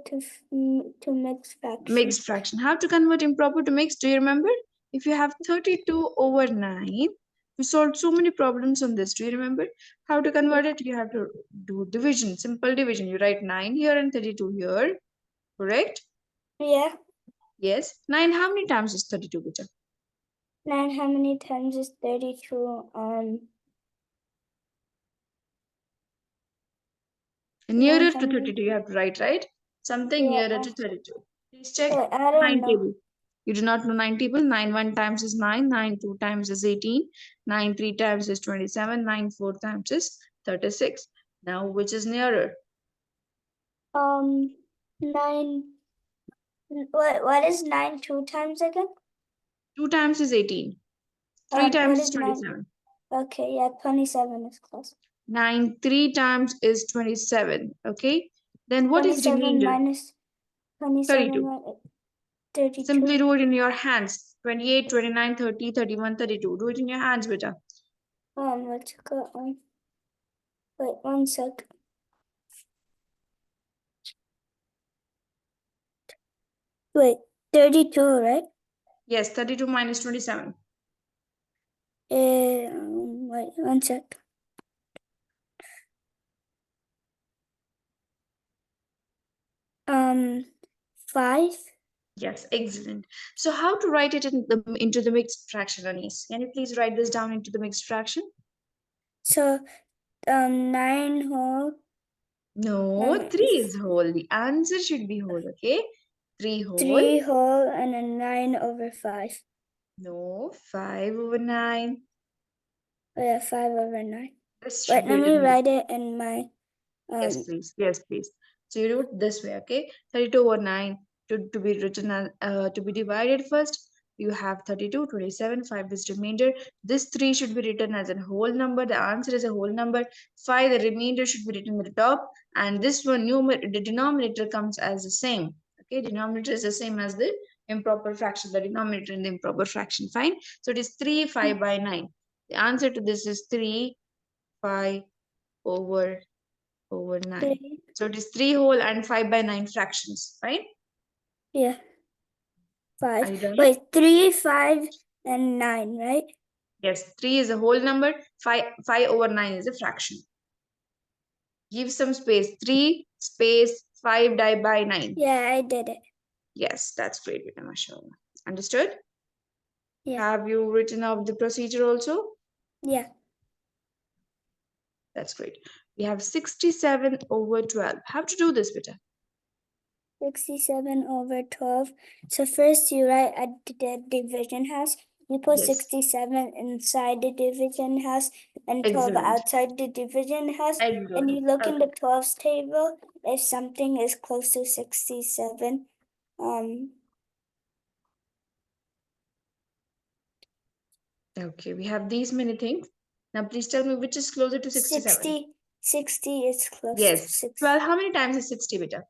to mixed fraction. Mixed fraction. How to convert improper to mixed? Do you remember? If you have 32 over 9, we solved so many problems on this. Do you remember? How to convert it? You have to do division, simple division. You write 9 here and 32 here. Correct? Yeah. Yes. 9, how many times is 32, beta? 9, how many times is 32? Nearer to 32, you have to write, right? Something Yeah, nearer to 32. Please check. I don't 9 know. table. You do not know 9 table. 9 1 times is 9. 9 2 times is 18. 9 3 times is 27. 9 4 times is 36. Now, which is nearer? 9. What is 9 2 times again? 2 times is 18. 3 times is 27. 9? Okay, yeah, 27 is close. 9 3 times is 27. Okay. Then what is remainder? Minus 27 32. Simply do it in your hands. 28, 29, 30, 31, 32. Do it in your hands, beta. Let's go on. Wait 1 sec. Wait, 32, right? Yes, 32 minus 27. Wait 1 sec. 5. Yes, excellent. So how to write it into the mixed fraction, Anis? Can you please write this down into the mixed fraction? So 9 whole. No, 3 is whole. The answer should be whole, okay? 3 whole. 3 whole and then 9 over 5. No, 5 over 9. Oh yeah, 5 over 9. This Wait, should let be me write it in my yes, please. Yes, please. So you do it this way, okay? 32 over 9 to be written as to be divided first. You have 32, 27, 5 is remainder. This 3 should be written as a whole number. The answer is a whole number. 5, the remainder should be written at the top. And this one, the denominator comes as the same. Okay, denominator is the same as the improper fraction. The denominator in the improper fraction, fine. So it is 3, 5 by 9. The answer to this is 3, 5 over 9. 3. So it is 3 whole and 5 by 9 fractions, right? Yeah. 5. Are you done? Wait, 3, 5, and 9, right? Yes, 3 is a whole number, 5 over 9 is a fraction. Give some space. 3 space 5 divided by 9. Yeah, I did it. Yes, that's great, mashallah. Understood? Yeah. Have you written out the procedure also? Yeah. That's great. We have 67 over 12. How to do this, beta? 67 over 12. So first you write at the division house. You put 67 inside the division house and 12 outside the division house. And you look in the 12's table. If something is close to 67, okay, we have these many things. Now please tell me which is closer to 67. 60 is close yes. to 60. Well, how many times is 60, beta?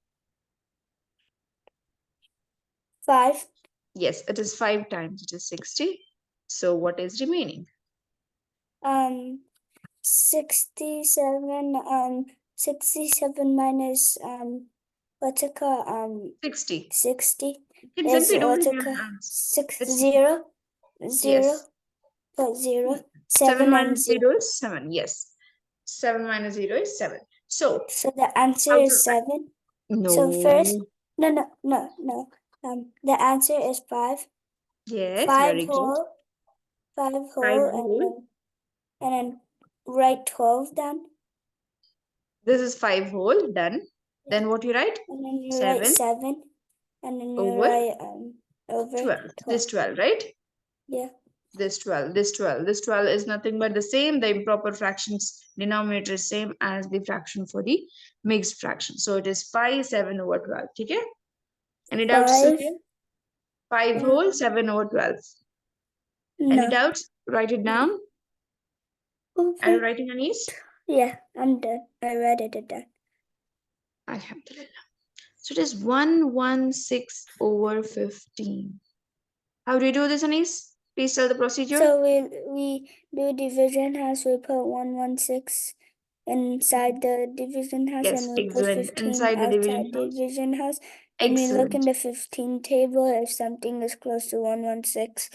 5. Yes, it is 5 times. It is 60. So what is remaining? 67. 67 minus what's it called? 60. 60 is what's it called? 6 0 0. Yes. Put 0. 7 minus 0 is 7. Yes. 7 minus 0 is 7. So the answer is 7. No. So first, no. The answer is 5. Yes, 5 very whole. good. 5 whole, and then write 12 down. This is 5 whole, done. Yeah. Then what you write? And then you write 7. And then you write over 12. This 12, right? Yeah. This 12, this 12. This 12 is nothing but the same. The improper fractions denominator is same as the fraction for the mixed fraction. So it is 5, 7 over 12. Okay? Any doubts? 5 whole, 7 over 12. No. Any doubts? Write it down. Okay. Are you writing, Anis? Yeah, I'm done. I read it down. Alhamdulillah. So it is 116 over 15. How do you do this, Anis? Please tell the procedure. So we do division as we put 116 inside the division house, Yes, and we put excellent. 15 Inside the outside division house. division house. And we look in Excellent. the 15 table if something is close to 116.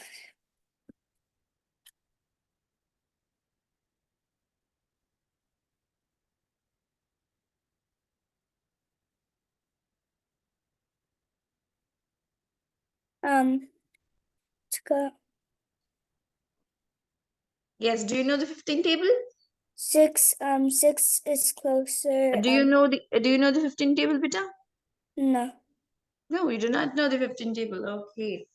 Let's go. Yes, do you know the 15 table? 6 is closer. Do you know the 15 table, beta? No. No, you do not know the 15 table. Okay.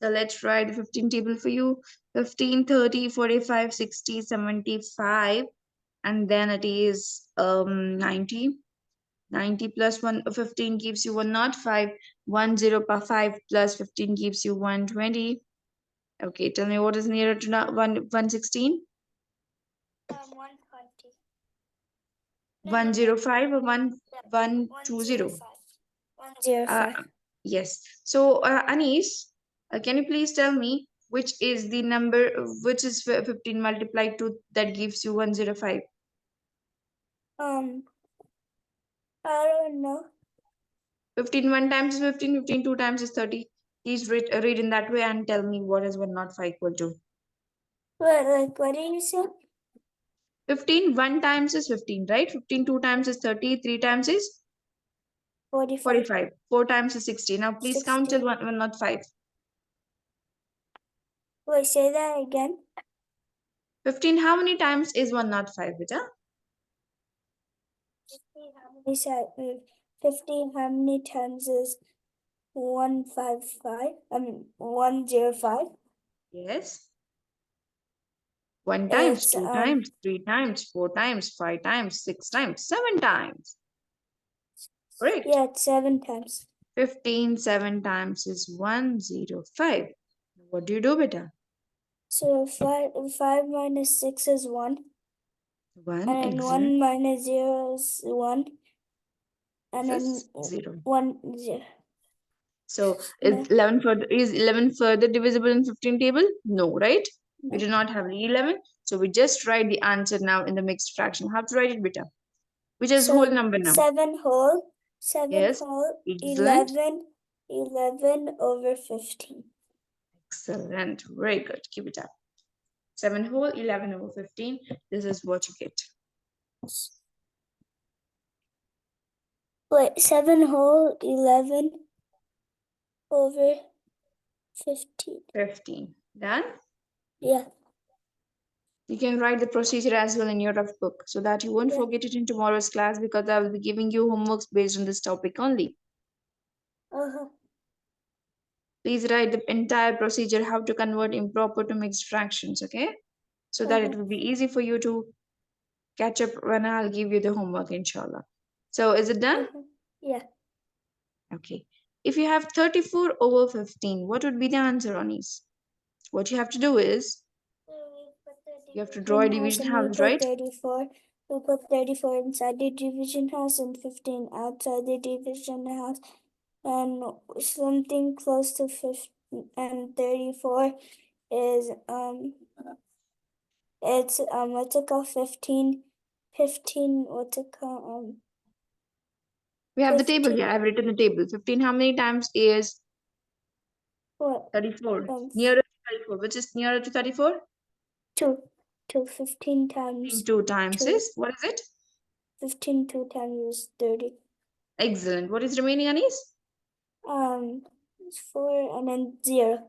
So let's try the 15 table for you. 15, 30, 45, 60, 75, and then it is 90. 90 plus 15 gives you 105. 105 plus 15 gives you 120. Okay, tell me what is nearer to 116? 120. 105 or 120? 105. Yes. So, Anis, can you please tell me which is the number, which is 15 multiplied to that gives you 105? I don't know. 15 one times is 15, 15 two times is 30. Please read in that way and tell me what is 105 equal to. What did you say? 15 one times is 15, right? 15 two times is 30, 3 times is 45. 45, 4 times is 60. Now please count till 105. Wait, say that again. 15, how many times is 105, beta? 15, how many times is 155? 105? Yes. 1 times, It's 2 times, 3 times, 4 times, 5 times, 6 times, 7 times. Correct? Yeah, it's 7 times. 15, 7 times is 105. What do you do, beta? So 5 minus 6 is 1. 1, And then excellent. 1 minus 0 is 1. And This then is 0. 1, 0. So No. is 11 further divisible in 15 table? No, right? We No. do not have 11. So we just write the answer now in the mixed fraction. How to write it, beta? Which is whole So number now? 7 whole, Yes, excellent. 11 over 15. Excellent. Very good. Keep it up. 7 whole, 11 over 15. This is what you get. Wait, 7 whole, 11 over 15. 15. Done? Yeah. You can write the procedure as well in your rough book so that you won't forget it in tomorrow's class because I will be giving you homeworks based on this topic only. Uh-huh. Please write the entire procedure how to convert improper to mixed fractions, okay? So that it will be easy for you to catch up when I'll give you the homework, inshallah. So is it done? Yeah. Okay. If you have 34 over 15, what would be the answer, Anis? What you have to do is, you have to draw a division house, right? 34. We put 34 inside the division house and 15 outside the division house. And something close to 15 and 34 is it's what's it called? 15 what's it called? We have the table here. I've written the table. 15, how many times is What? 34? Nearer to 34. Which is nearer to 34? 2. 15 times 15 2 times 2. is, what is it? 15 2 times is 30. Excellent. What is remaining, Anis? It's 4 and then 0.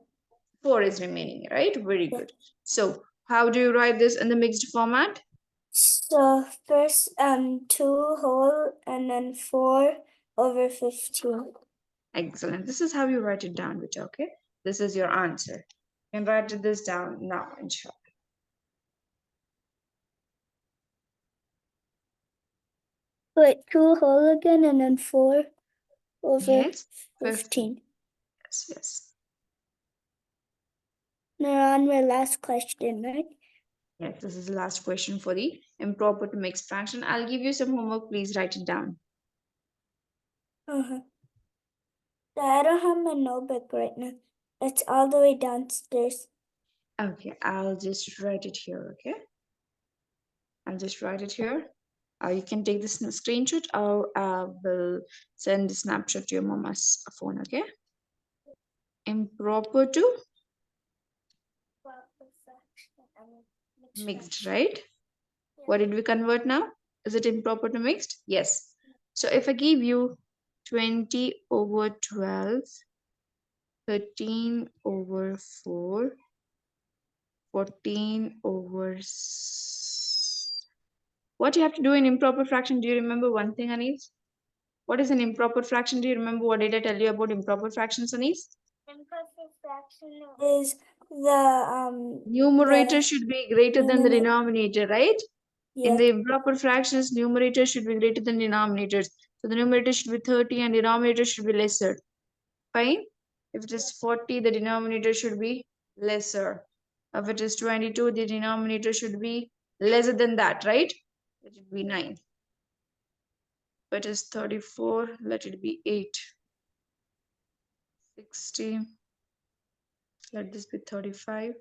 4 is remaining, right? Very good. So how do you write this in the mixed format? So first 2 whole and then 4 over 15. Excellent. This is how you write it down, Vita, okay? This is your answer. You can write this down now, inshallah. Wait, 2 whole again and then 4 over Yes, 15. Yes, yes. Now on my last question, right? Yes, this is the last question for the improper to mixed fraction. I'll give you some homework. Please write it down. I don't have my notebook right now. It's all the way downstairs. Okay, I'll just write it here, okay? I'll just write it here. You can take this screenshot or will send the snapshot to your mama's phone, okay? Improper to mixed, right? What did we convert now? Is it improper to mixed? Yes. So if I give you 20 over 12, 13 over 4, 14 over... What you have to do in improper fraction? Do you remember one thing, Anis? What is an improper fraction? Do you remember what did I tell you about improper fractions, Anis? Improper fraction is the numerator should be greater than the denominator, right? Yeah. In the improper fractions, numerator should be greater than denominators. So the numerator should be 30 and denominator should be lesser. Fine? If it is 40, the denominator should be lesser. If it is 22, the denominator should be lesser than that, right? Let it be 9. If it is 34, let it be 8. 60. Let this be 35.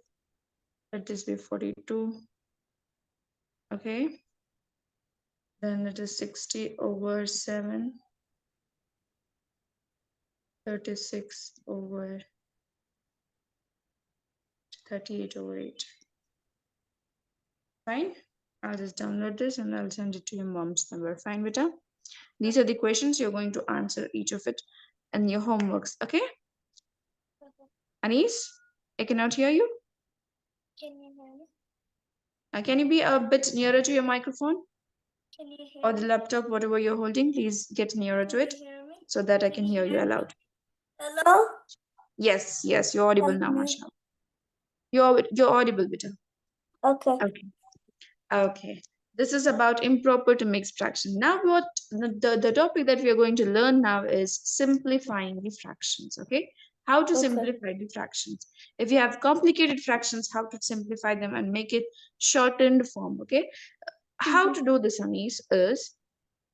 Let this be 42. Okay. Then it is 60 over 7. 36 over 38 over 8. Fine. I'll just download this and I'll send it to your mom's number. Fine, beta? These are the questions you're going to answer each of it in your homeworks. Okay? Anis, I cannot hear you. Can you hear me? Can you be a bit nearer to your microphone? Can you hear or the laptop, whatever you're holding? Please get nearer to it so that I can hear you aloud. Hello? Yes, you're audible now, Masha. You're audible, beta. Okay. Okay. This is about improper to mixed fraction. Now what the topic that we are going to learn now is simplifying the fractions, okay? How to simplify the fractions. If you have complicated fractions, how to simplify them and make it shortened form, okay? How to do this, Anis, is,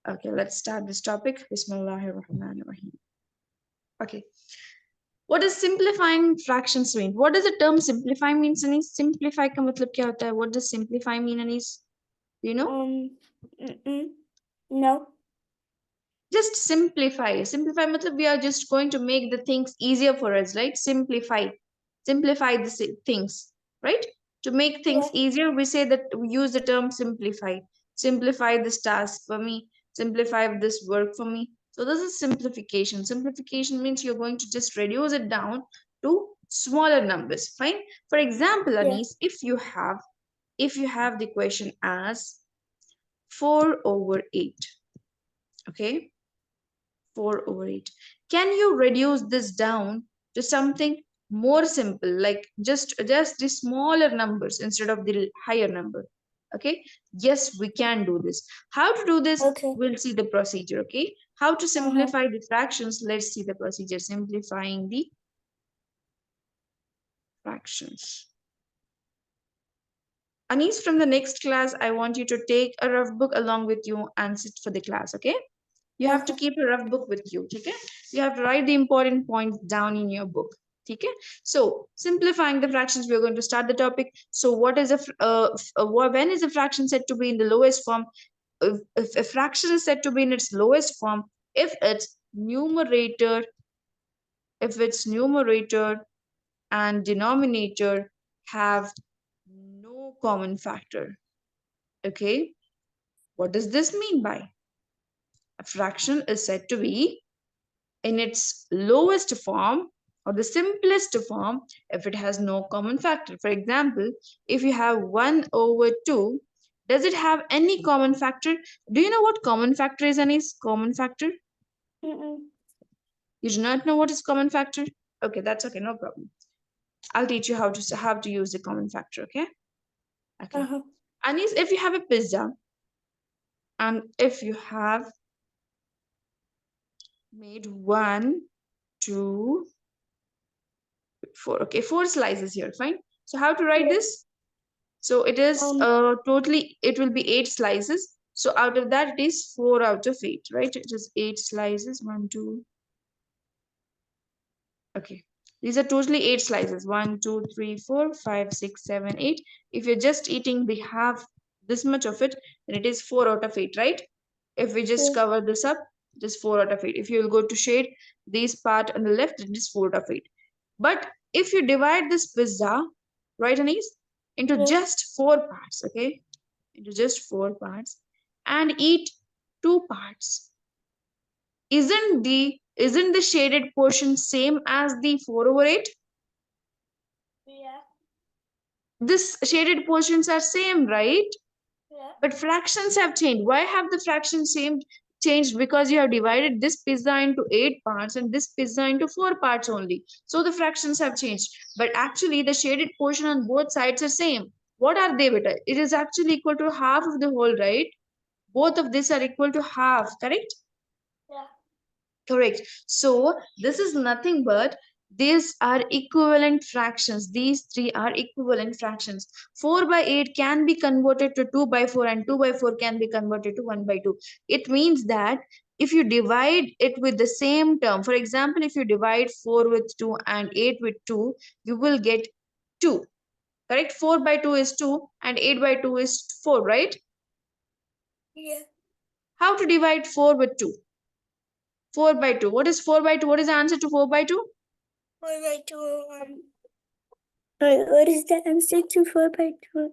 okay, let's start this topic. Bismillahirrahmanirrahim. Okay. What does simplifying fractions mean? What does the term simplify mean, Anis? Simplify ka matlab kya hota hai? What does simplify mean, Anis? Do you know? No. Just simplify. Simplify matlab we are just going to make the things easier for us, right? Simplify the things, right? To make things easier, we say that we use the term simplify. Simplify this task for me. Simplify this work for me. So this is simplification. Simplification means you're going to just reduce it down to smaller numbers. Fine. For example, Anis, if you have the question as 4 over 8, okay, 4 over 8. Can you reduce this down to something more simple, like just the smaller numbers instead of the higher number? Okay, yes, we can do this. How to do this? We'll see the procedure. Okay, how to simplify the fractions? Let's see the procedure. Simplifying the fractions. Anis, from the next class, I want you to take a rough book along with you and sit for the class. Okay, you have to keep a rough book with you. Okay, you have to write the important points down in your book. Okay, so simplifying the fractions, we are going to start the topic. So what is when is a fraction said to be in the lowest form? If a fraction is said to be in its lowest form, if its numerator and denominator have no common factor. Okay, what does this mean by? A fraction is said to be in its lowest form or the simplest form if it has no common factor. For example, if you have 1 over 2, does it have any common factor? Do you know what common factor is, Anis? Common factor? You do not know what is common factor? Okay, that's okay, no problem. I'll teach you how to use the common factor, okay? Okay. Anis, if you have a pizza and if you have made 1, 2, 4, okay, 4 slices here, fine. So how to write this? So it is it will be 8 slices. So out of that, it is 4 out of 8, right? It is 8 slices, 1, 2. Okay, these are totally 8 slices, 1, 2, 3, 4, 5, 6, 7, 8. If you're just eating the half, this much of it, then it is 4 out of 8, right? If we just cover this up, just 4 out of 8. If you will go to shade this part on the left, it is 4 out of 8. But if you divide this pizza, right, Anis, into just 4 parts, okay, into just 4 parts, and eat 2 parts, isn't the shaded portion same as the 4 over 8? Yeah. This shaded portions are same, right? Yeah. But fractions have changed. Why have the fractions same changed? Because you have divided this pizza into 8 parts and this pizza into 4 parts only. So the fractions have changed. But actually the shaded portion on both sides are same. What are they, beta? It is actually equal to half of the whole, right? Both of these are equal to half, correct? Yeah. Correct. So this is nothing but these are equivalent fractions. These three are equivalent fractions. 4 by 8 can be converted to 2 by 4 and 2 by 4 can be converted to 1 by 2. It means that if you divide it with the same term, for example, if you divide 4 with 2 and 8 with 2, you will get 2. Correct? 4 by 2 is 2 and 8 by 2 is 4, right? Yeah. How to divide 4 with 2? 4 by 2. What is 4 by 2? What is the answer to 4 by 2? 4 by 2. What is the answer to 4 by 2?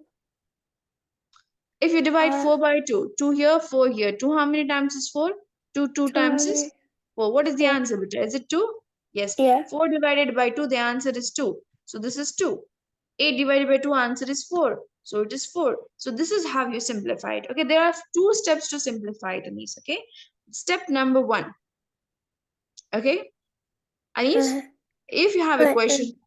If you divide 4 by 2, 2 here, 4 here, 2 how many times is 4? 2, 2 times is 4. What is the 4. answer, beta? Is it 2? Yes. Yeah. 4 divided by 2, the answer is 2. So this is 2. 8 divided by 2, answer is 4. So it is 4. So this is how you simplify it. Okay, there are 2 steps to simplify it, Anis. Okay. Step number 1. Okay. Anis, if you have a question,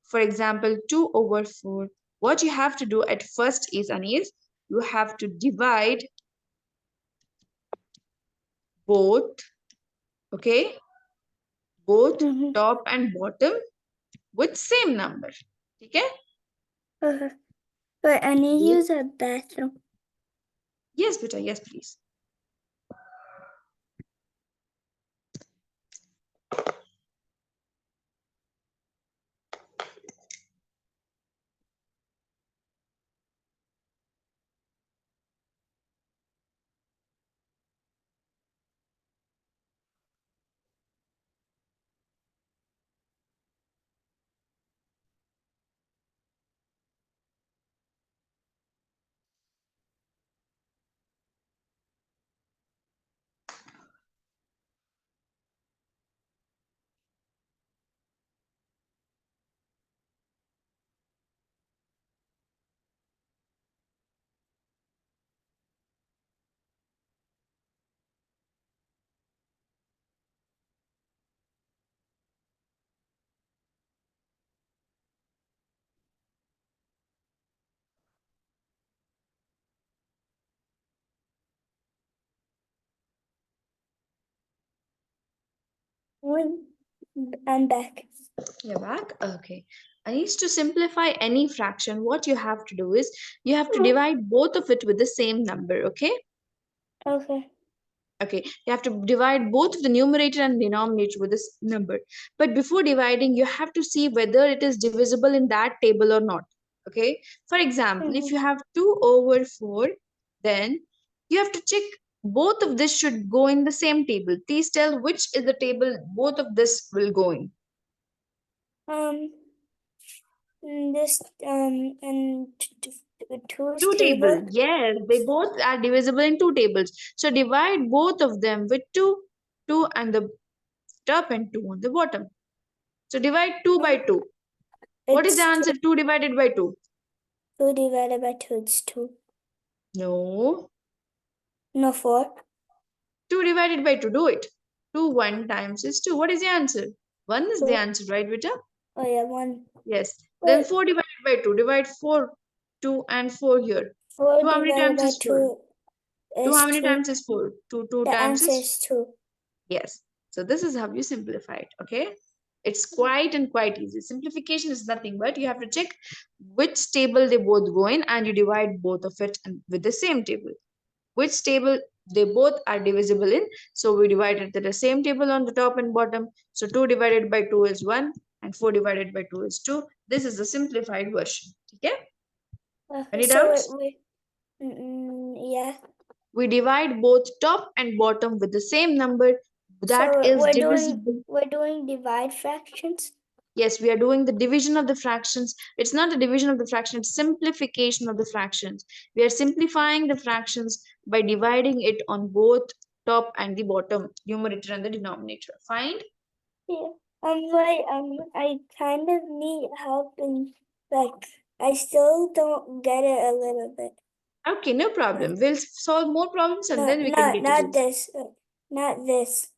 for example, 2 over 4, what you have to do at first is, Anis, you have to divide both, okay, both top and bottom with same number. Okay? But I need to use a bathroom. Yes, beta, yes, please. I'm back. You're back? Okay. Anis, to simplify any fraction, what you have to do is you have to divide both of it with the same number, okay? Okay. Okay, you have to divide both the numerator and denominator with this number. But before dividing, you have to see whether it is divisible in that table or not. Okay, for example, if you have 2 over 4, then you have to check both of this should go in the same table. Please tell which is the table both of this will go in. This and Two tables. Yes, they both are divisible in 2 tables. So divide both of them with 2, 2 and the top and 2 on the bottom. So divide 2 by 2. What is the answer? 2 divided by 2. 2 divided by 2 is 2. No. No, 4. 2 divided by 2. Do it. 2 1 times is 2. What is the answer? 1 is the answer, right, beta? Oh, yeah, 1. Yes. Then 4 divided by 2. Divide 4, 2 and 4 here. 4 2 how many times is 4? 2 how many 2. times is 4? 2 The times answer is 2. Yes. So this is how you simplify it, okay? It's quite easy. Simplification is nothing but you have to check which table they both go in and you divide both of it with the same table. Which table they both are divisible in. So we divided the same table on the top and bottom. So 2 divided by 2 is 1 and 4 divided by 2 is 2. This is the simplified version, okay? Any So doubts? yeah. We divide both top and bottom with the same number that So is divisible. we're doing divide fractions. Yes, we are doing the division of the fractions. It's not a division of the fraction, it's simplification of the fractions. We are simplifying the fractions by dividing it on both top and the bottom, numerator and the denominator. Fine? Yeah. I kind of need help in, like, I still don't get it a little bit. Okay, no problem. We'll solve more problems and No, then we can get not to this. this. Not this.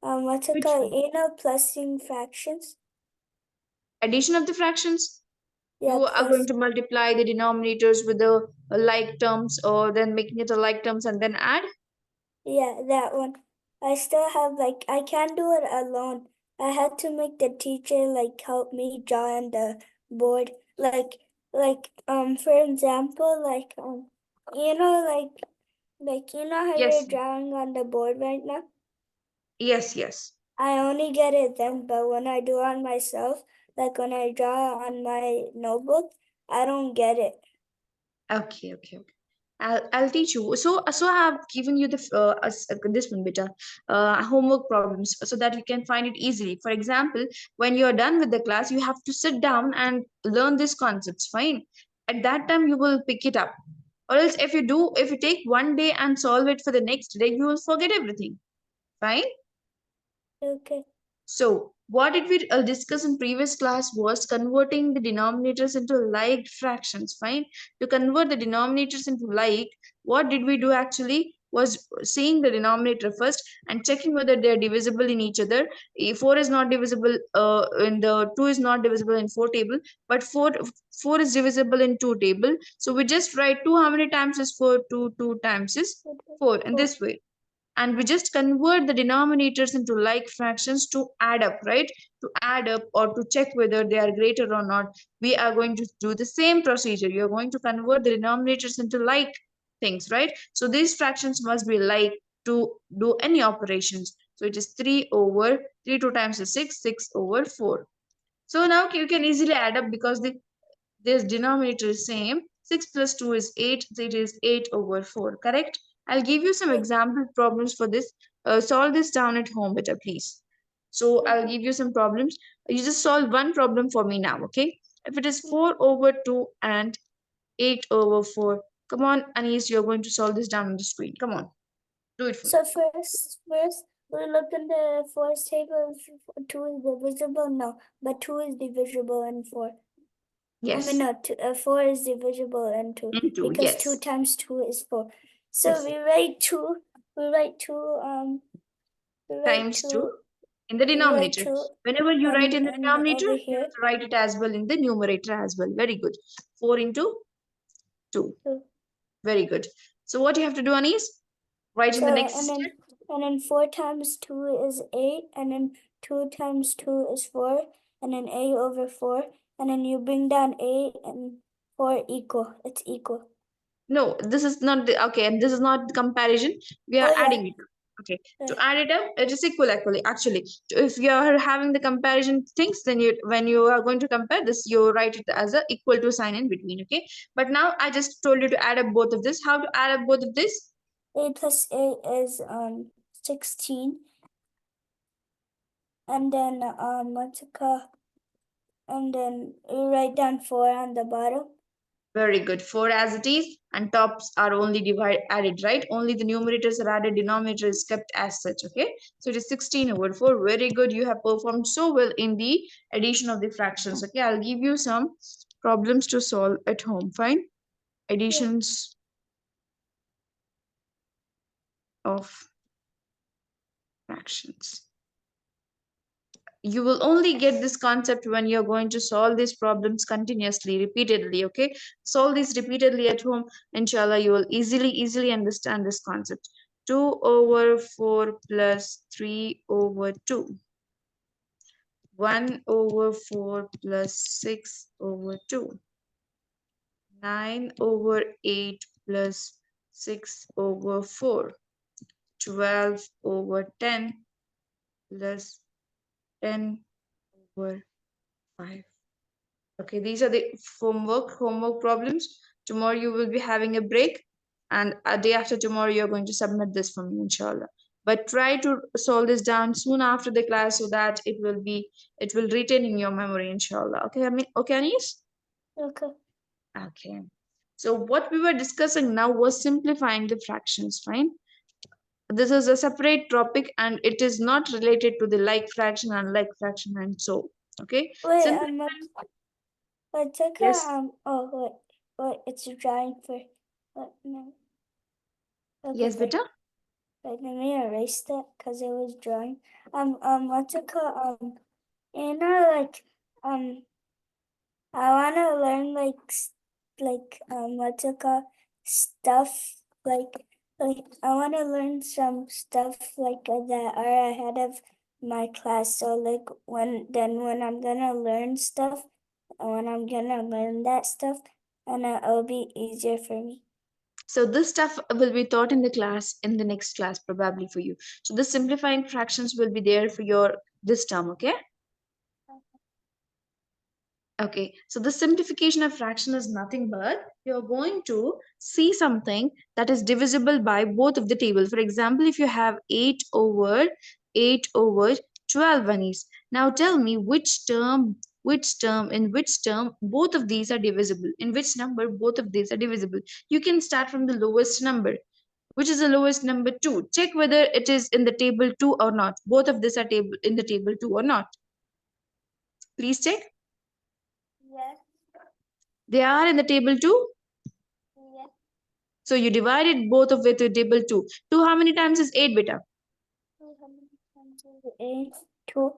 What's it Which called? one? You know, plusing fractions? Addition of the fractions. Yeah, You are going plus. to multiply the denominators with the like terms or then making it a like terms and then add. Yeah, that one. I still have, like, I can't do it alone. I had to make the teacher, like, help me draw on the board. For example, you know, you know how you're Yes, drawing on the board right now? yes, yes. I only get it then, but when I do on myself, like when I draw on my notebook, I don't get it. Okay, okay, okay. I'll teach you. So I have given you the this one, beta, homework problems, so that you can find it easily. For example, when you are done with the class, you have to sit down and learn these concepts. Fine. At that time, you will pick it up. Or else, if you take one day and solve it for the next day, you will forget everything. Fine. Okay. So, what did we discuss in previous class was converting the denominators into like fractions. Fine. To convert the denominators into like, what did we do actually? Was seeing the denominator first and checking whether they are divisible in each other. If 4 is not divisible in the 2 is not divisible in 4 table, but 4 is divisible in 2 table. So we just write 2. How many times is 4? 2 times is 4 in Cool. this way, and we just convert the denominators into like fractions to add up, right? To add up or to check whether they are greater or not, we are going to do the same procedure. You're going to convert the denominators into like things, right? So these fractions must be like to do any operations. So it is 3 over 3, 2 times is 6, 6 over 4. So now you can easily add up because this denominator is same. 6 plus 2 is 8. So it is 8 over 4. Correct? I'll give you some Yeah. example problems for this. Solve this down at home better, please. So I'll give you some problems. You just solve one problem for me now, okay? If it is 4 over 2 and 8 over 4. Come on, Anis, you're going to solve this down on the screen. Come on. Do it for me. So first we look in the fourth table. 2 is divisible. No, but 2 is divisible in 4. I mean, Yes. no, 4 is divisible in 2 Into, because 2 yes. times 2 is 4. So Yes. we write 2. We write 2. We write Times 2 2. in the We write denominator. 2, Whenever you write in the and denominator, over you here. have to write it as well in the numerator as well. Very good. 4 into 2. 2. Very good. So what you have to do, Anis? Write in the So next step. and then 4 times 2 is 8, and then 2 times 2 is 4, and then 8 over 4, and then you bring down 8 and 4 equal. It's equal. No, this is not the, okay, and this is not the comparison. We are Oh yeah. adding it. Okay. To add it up, it is equal actually. If you are having the comparison things, then you when you are going to compare this, you write it as a equal to sign in between. Okay. But now I just told you to add up both of this. How to add up both of this? 8 plus 8 is 16. And then what's it called? And then you write down 4 on the bottom. Very good. 4 as it is, and tops are only added, right? Only the numerators are added, denominator is kept as such, okay? So it is 16 over 4. Very good. You have performed so well in the addition of the fractions, okay? I'll give you some problems to solve at home, fine? Additions of fractions. You will only get this concept when you're going to solve these problems continuously, repeatedly, okay? Solve these repeatedly at home. Inshallah, you will easily understand this concept. 2 over 4 plus 3 over 2. 1 over 4 plus 6 over 2. 9 over 8 plus 6 over 4. 12 over 10 plus 10 over 5. Okay, these are the homework problems. Tomorrow you will be having a break, and a day after tomorrow you're going to submit this for me, inshallah. But try to solve this down soon after the class so that it will retain in your memory, inshallah. Okay, I mean, okay, Anis? Okay. Okay. So what we were discussing now was simplifying the fractions, fine? This is a separate topic and it is not related to the like fraction, unlike fraction, and so. Okay. Wait, Simple. take Yes. wait, it's drying for, no. Okay, Yes, beta. wait, let me erase that because it was drawing. What's it called? You know, like, I want to learn what's it called? Stuff like I want to learn some stuff that are ahead of my class. So like when I'm gonna learn stuff, when I'm gonna learn that stuff, and it'll be easier for me. So this stuff will be taught in the class in the next class probably for you. So the simplifying fractions will be there for your this term, okay? Okay, so the simplification of fraction is nothing but you're going to see something that is divisible by both of the table. For example, if you have 8 over 12 bunnies. Now tell me in which term both of these are divisible. In which number both of these are divisible. You can start from the lowest number. Which is the lowest number? 2. Check whether it is in the table 2 or not. Both of these are in the table 2 or not. Please check. Yes. They are in the table 2. Yes. So you divided both of it to table 2. 2 how many times is 8, beta? 8, 2.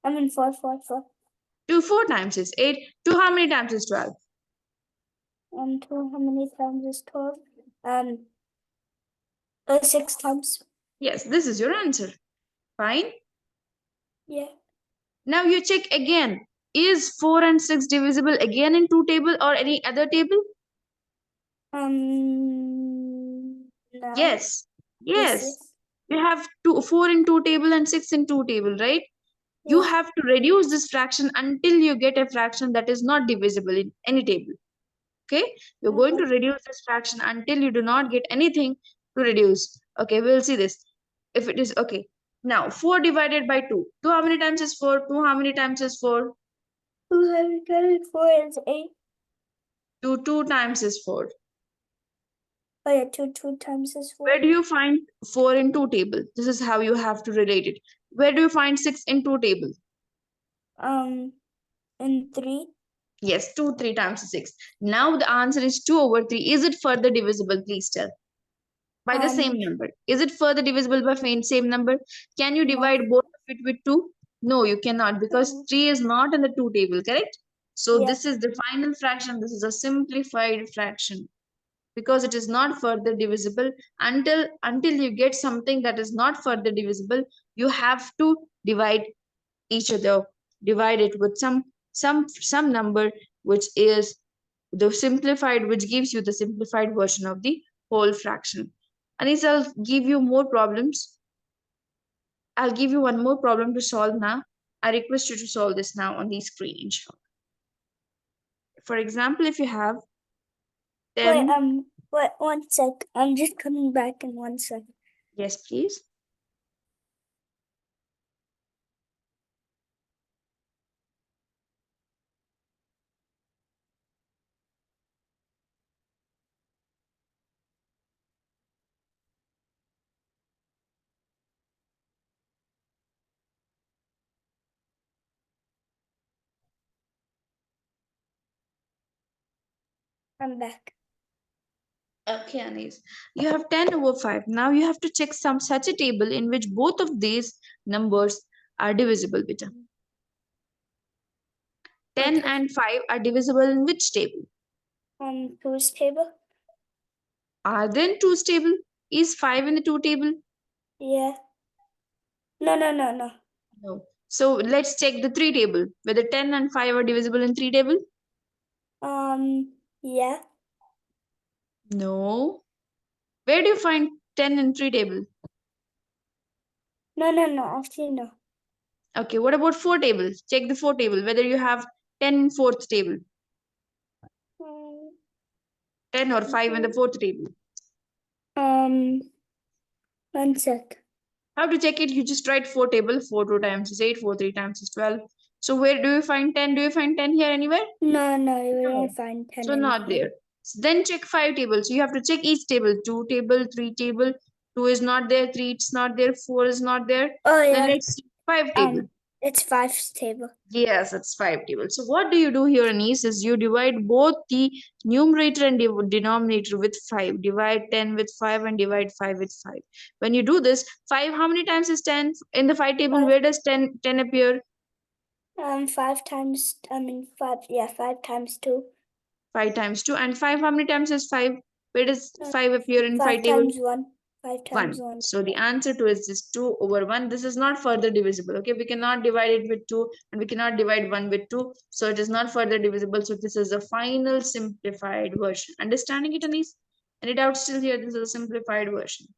I mean 4, 4, 4. 2 4 times is 8. 2 how many times is 12? 2 how many times is 12? 6 times. Yes, this is your answer. Fine. Yeah. Now you check again. Is 4 and 6 divisible again in 2 table or any other table? No. Yes. Yes. Yes. You have 4 in 2 table and 6 in 2 table, right? You Yeah. have to reduce this fraction until you get a fraction that is not divisible in any table. Okay, you're going to reduce this fraction until you do not get anything to reduce. Okay, we'll see this. If it is okay, now 4 divided by 2. 2 how many times is 4? 2 how many times is 4? 4 is 8. 2 times is 4. Oh yeah, 2 times is 4. Where do you find 4 in 2 table? This is how you have to relate it. Where do you find 6 in 2 table? In 3. Yes, 2 3 times 6. Now the answer is 2 over 3. Is it further divisible? Please tell. By the same number. Is it further divisible by same number? Can you divide No. both of it with 2? No, you cannot because 3 is not in the 2 table, correct? So Yeah. this is the final fraction. This is a simplified fraction because it is not further divisible. Until you get something that is not further divisible, you have to divide each other. Divide it with some number which is the simplified, which gives you the simplified version of the whole fraction. Anis, I'll give you more problems. I'll give you one more problem to solve now. I request you to solve this now on the screen, inshallah. For example, if you have 10. Wait, 1 sec. I'm just coming back in 1 sec. Yes, please. I'm back. Okay, Anis. You have 10 over 5. Now you have to check such a table in which both of these numbers are divisible, beta. 10 Okay. and 5 are divisible in which table? Whose table? Are they in 2's table? Is 5 in the 2 table? Yeah. No. No. So let's check the 3 table. Whether 10 and 5 are divisible in 3 table? Yeah. No. Where do you find 10 in 3 table? No. Actually, no. Okay, what about 4 tables? Check the 4 table. Whether you have 10 in fourth table? 10 or 5 in the fourth table? 1 sec. How to check it? You just write 4 table. 4 2 times is 8, 4 3 times is 12. So where do you find 10? Do you find 10 here anywhere? No, you don't find 10. So not there. So then check 5 tables. So you have to check each table. 2 table, 3 table. 2 is not there, 3 it's not there, 4 is not there. Oh yeah. Then let's see 5 table. It's 5 table. Yes, it's 5 table. So what do you do here, Anis, is you divide both the numerator and denominator with 5. Divide 10 with 5 and divide 5 with 5. When you do this, 5, how many times is 10? In the 5 table, 5. where does 10 appear? 5 times, 5 times 2. 5 times 2. And 5, how many times is 5? Where does 5 appear in 5 table? 5 times 1. 5 times 1. So the answer to it is 2 over 1. This is not further divisible. Okay, we cannot divide it with 2 and we cannot divide 1 with 2. So it is not further divisible. So this is a final simplified version. Understanding it, Anis? Any doubts still here? This is a simplified version.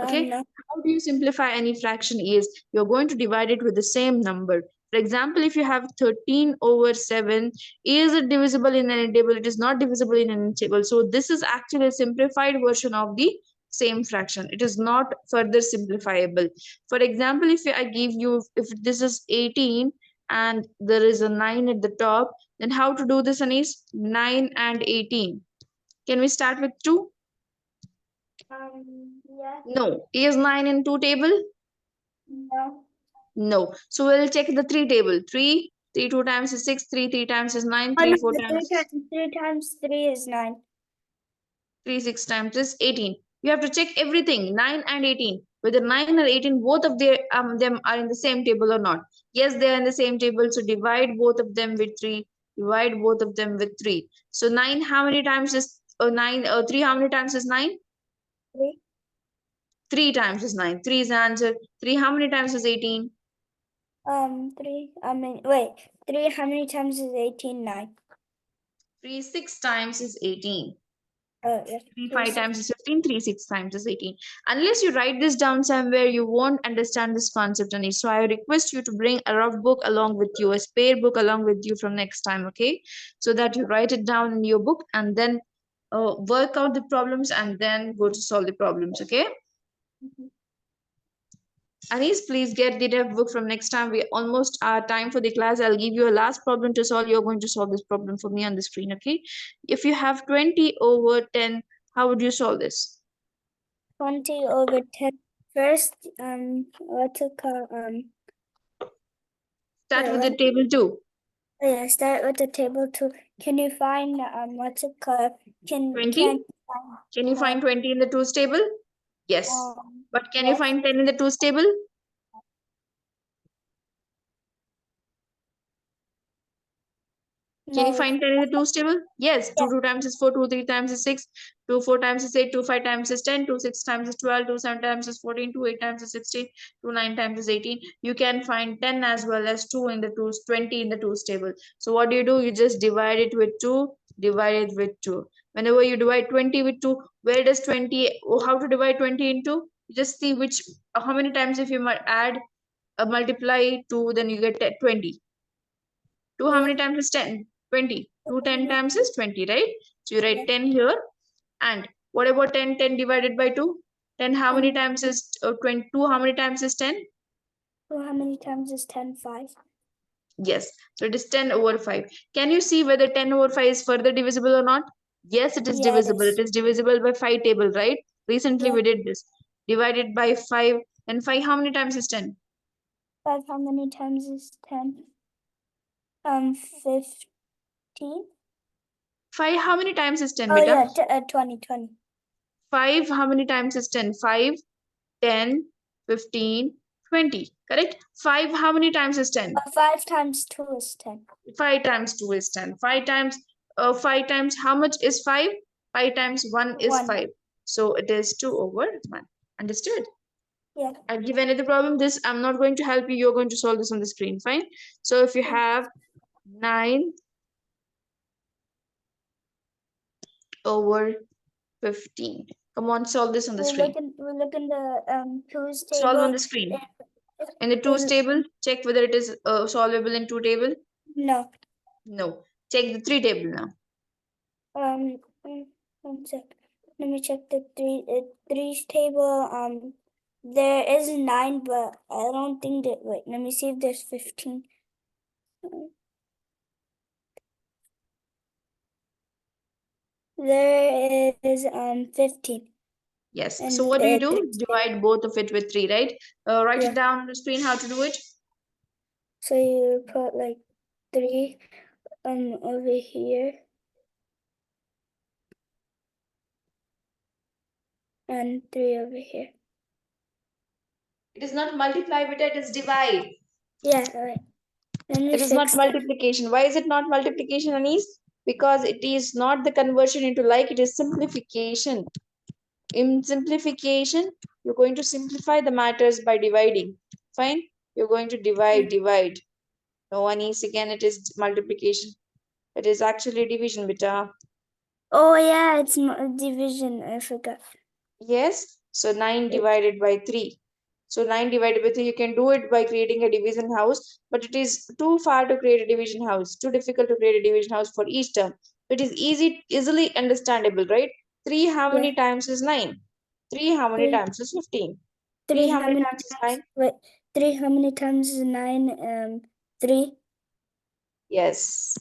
Okay, No. how do you simplify any fraction? Is you're going to divide it with the same number. For example, if you have 13 over 7, is it divisible in any table? It is not divisible in any table. So this is actually a simplified version of the same fraction. It is not further simplifiable. For example, if I give you, if this is 18 and there is a 9 at the top, then how to do this, Anis? 9 and 18. Can we start with 2? Yeah. No. Is 9 in 2 table? No. No. So we'll check the 3 table. 3 2 times is 6, 3 times is 9, 3 4 times 3 times 3 is 9. 3 6 times is 18. You have to check everything, 9 and 18. Whether 9 or 18, both of them are in the same table or not. Yes, they are in the same table. So divide both of them with 3. Divide both of them with 3. So 9, how many times is 9? 3, how many times is 9? 3. 3 times is 9. 3 is the answer. 3, how many times is 18? 3. 3, how many times is 18? 9. 3 6 times is 18. Oh, yeah. 3 5 times is 15, 3 6 times is 18. Unless you write this down somewhere, you won't understand this concept, Anish. So I request you to bring a rough book along with you, a spare book along with you from next time, okay? So that you write it down in your book and then work out the problems and then go to solve the problems, okay? Anis, please get the rough book from next time. We almost are time for the class. I'll give you a last problem to solve. You're going to solve this problem for me on the screen, okay? If you have 20 over 10, how would you solve this? 20 over 10. First, what's it called? Start with the table 2. Yeah, start with the table 2. Can you find what's it called? 20? Can you find 20 in the 2's table? Yes. But can you find 10 in the 2's table? Can you find 10 in the 2's table? Yes. 2 2 times is 4, 2 3 times is 6, 2 4 times is 8, 2 5 times is 10, 2 6 times is 12, 2 7 times is 14, 2 8 times is 16, 2 9 times is 18. You can find 10 as well as 2 in the 2's, 20 in the 2's table. So what do? You just divide it with 2, divide it with 2. Whenever you divide 20 with 2, where does 20, how to divide 20 into? Just see which, how many times if you add, multiply 2, then you get 20. 2 how many times is 10? 20. 2 10 times is 20, right? So you write 10 here. And what about 10? 10 divided by 2? 10 how many times is 22? How many times is 10? 2 how many times is 10? 5. Yes. So it is 10 over 5. Can you see whether 10 over 5 is further divisible or not? Yes, it is divisible. It is divisible by 5 table, right? Recently we did this. Divided by 5. And 5 how many times is 10? 5 how many times is 10? 15. 5 how many times is 10, oh, beta? Yeah, 20. 5 how many times is 10? 5, 10, 15, 20. Correct? 5 how many times is 10? 5 times 2 is 10. 5 times 2 is 10. 5 times how much is 5? 5 times 1 is 5. So it is 2 over 1. Understood? Yeah. I've given another problem. This I'm not going to help you. You're going to solve this on the screen. Fine. So if you have 9 over 15. Come on, solve this on the screen. We look in the 2's table. Solve on the screen. In the 2's table, check whether it is solvable in 2 table. No. No. Check the 3 table now. 1 sec. Let me check the threes table. There is 9, but I don't think that. Wait, let me see if there's 15. There is 15. Yes. And So what do? threes Divide both of it with 3, right? Write Yeah. it down on the screen how to do it. So you put like 3 over here and 3 over here. It is not multiply with it is divide. Yeah, right. Let me It is not fix that. multiplication. Why is it not multiplication, Anis? Because it is not the conversion into like, it is simplification. In simplification, you're going to simplify the matters by dividing. Fine? You're going to divide. No, Anis, again, it is multiplication. It is actually division, beta. Oh yeah, it's division. I forgot. Yes. So 9 divided by 3. So 9 divided by 3, you can do it by creating a division house, but it is too far to create a division house, too difficult to create a division house for each term. It is easily understandable, right? 3 how many times is 9? 3 how many times is 15? 3 how how many many times is times? 9? Wait, 3 how many times is 9? 3. Yes.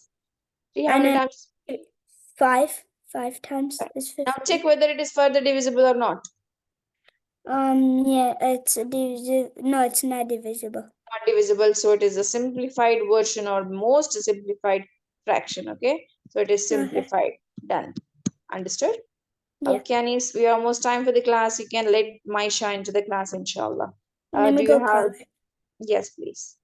3 how And many then times? 5. 5 times is Now 15. check whether it is further divisible or not. Yeah, it's divisible. No, it's not divisible. Not divisible, so it is a simplified version or most simplified fraction. Okay, so it is simplified. Done. Understood? Yeah. Okay, Anis, we are almost time for the class. You can let Maisha into the class, inshallah. Let me Do you go have? color. Yes, please.